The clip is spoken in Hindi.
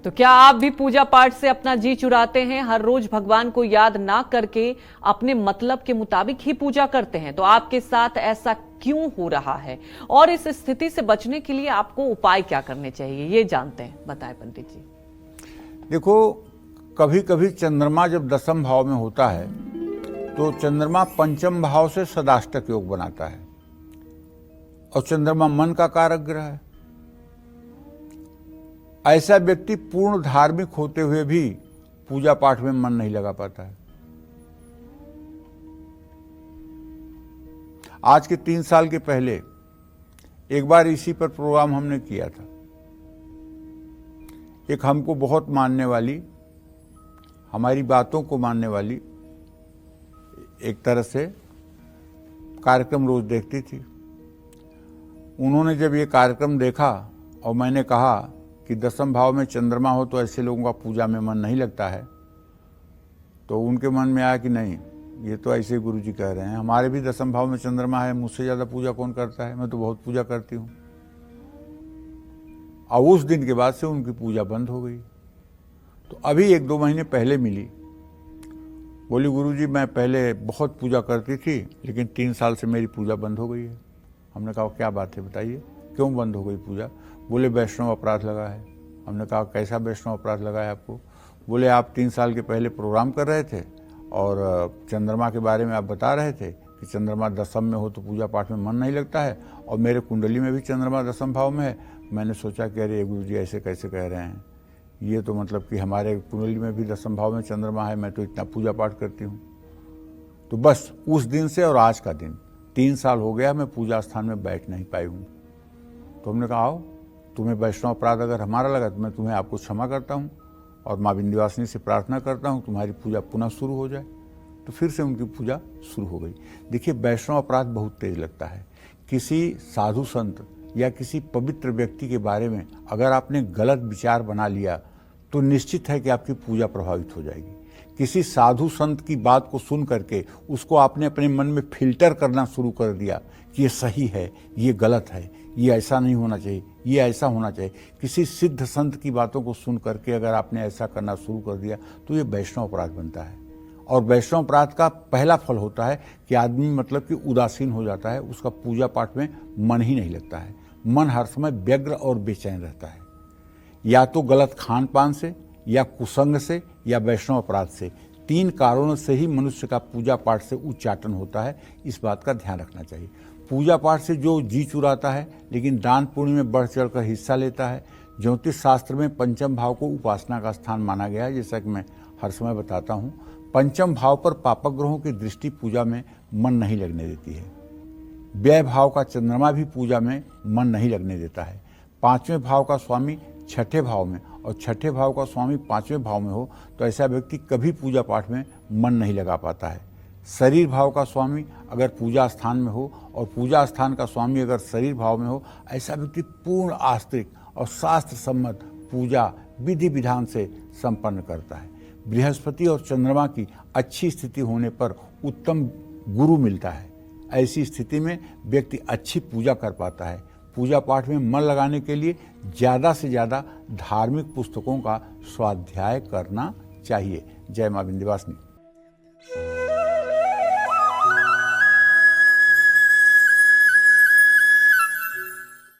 तो क्या आप भी पूजा पाठ से अपना जी चुराते हैं? हर रोज भगवान को याद ना करके अपने मतलब के मुताबिक ही पूजा करते हैं? तो आपके साथ ऐसा क्यों हो रहा है और इस स्थिति से बचने के लिए आपको उपाय क्या करने चाहिए, ये जानते हैं। बताएं पंडित जी। देखो, कभी कभी चंद्रमा जब दसम भाव में होता है तो चंद्रमा पंचम भाव से सदाष्टक योग बनाता है और चंद्रमा मन का कारक ग्रह है। ऐसा व्यक्ति पूर्ण धार्मिक होते हुए भी पूजा पाठ में मन नहीं लगा पाता है। आज के 3 साल के पहले एक बार इसी पर प्रोग्राम हमने किया था। एक हमको बहुत मानने वाली, हमारी बातों को मानने वाली, एक तरह से कार्यक्रम रोज देखती थी। उन्होंने जब ये कार्यक्रम देखा और मैंने कहा कि दसम भाव में चंद्रमा हो तो ऐसे लोगों का पूजा में मन नहीं लगता है, तो उनके मन में आया कि नहीं, ये तो ऐसे ही गुरु जी कह रहे हैं, हमारे भी दसम भाव में चंद्रमा है, मुझसे ज़्यादा पूजा कौन करता है, मैं तो बहुत पूजा करती हूँ। और उस दिन के बाद से उनकी पूजा बंद हो गई। तो अभी 1-2 महीने पहले मिली, बोली गुरु जी मैं पहले बहुत पूजा करती थी लेकिन 3 साल से मेरी पूजा बंद हो गई है। हमने कहा क्या बात है, बताइए क्यों बंद हो गई पूजा? बोले वैष्णव अपराध लगा है। हमने कहा कैसा वैष्णव अपराध लगा है आपको? बोले आप 3 साल के पहले प्रोग्राम कर रहे थे और चंद्रमा के बारे में आप बता रहे थे कि चंद्रमा दसम में हो तो पूजा पाठ में मन नहीं लगता है, और मेरे कुंडली में भी चंद्रमा दसम भाव में है। मैंने सोचा कि अरे गुरु जी ऐसे कैसे कह रहे हैं, ये तो मतलब कि हमारे कुंडली में भी दसम भाव में चंद्रमा है, मैं तो इतना पूजा पाठ करती हूँ। तो बस उस दिन से और आज का दिन 3 साल हो गया मैं पूजा स्थान में बैठ नहीं पाई हूँ। तो हमने कहा आओ, तुम्हें वैष्णव अपराध अगर हमारा लगा तो मैं तुम्हें आपको क्षमा करता हूँ और माँ विंध्यवासिनी से प्रार्थना करता हूँ तुम्हारी पूजा पुनः शुरू हो जाए। तो फिर से उनकी पूजा शुरू हो गई। देखिए, वैष्णव अपराध बहुत तेज लगता है। किसी साधु संत या किसी पवित्र व्यक्ति के बारे में अगर आपने गलत विचार बना लिया तो निश्चित है कि आपकी पूजा प्रभावित हो जाएगी। किसी साधु संत की बात को सुन करके उसको आपने अपने मन में फिल्टर करना शुरू कर दिया कि ये सही है, ये गलत है, ये ऐसा नहीं होना चाहिए, ये ऐसा होना चाहिए। किसी सिद्ध संत की बातों को सुन करके अगर आपने ऐसा करना शुरू कर दिया तो ये वैष्णव अपराध बनता है। और वैष्णव अपराध का पहला फल होता है कि आदमी मतलब कि उदासीन हो जाता है, उसका पूजा पाठ में मन ही नहीं लगता है। मन हर समय व्यग्र और बेचैन रहता है, या तो गलत खान पान से, या कुसंग से, या वैष्णव अपराध से। 3 कारणों से ही मनुष्य का पूजा पाठ से उच्चाटन होता है। इस बात का ध्यान रखना चाहिए। पूजा पाठ से जो जी चुराता है लेकिन दान पुण्य में बढ़ चढ़कर हिस्सा लेता है। ज्योतिष शास्त्र में पंचम भाव को उपासना का स्थान माना गया है, जैसा कि मैं हर समय बताता हूँ। पंचम भाव पर पापक ग्रहों की दृष्टि पूजा में मन नहीं लगने देती है। व्यय भाव का चंद्रमा भी पूजा में मन नहीं लगने देता है। 5वें भाव का स्वामी 6ठे भाव में और 6ठे भाव का स्वामी 5वें भाव में हो तो ऐसा व्यक्ति कभी पूजा पाठ में मन नहीं लगा पाता है। शरीर भाव का स्वामी अगर पूजा स्थान में हो और पूजा स्थान का स्वामी अगर शरीर भाव में हो, ऐसा व्यक्ति पूर्ण आस्तिक और शास्त्र सम्मत पूजा विधि विधान से संपन्न करता है। बृहस्पति और चंद्रमा की अच्छी स्थिति होने पर उत्तम गुरु मिलता है। ऐसी स्थिति में व्यक्ति अच्छी पूजा कर पाता है। पूजा पाठ में मन लगाने के लिए ज़्यादा से ज़्यादा धार्मिक पुस्तकों का स्वाध्याय करना चाहिए। जय माँ विंध्यवासिनी।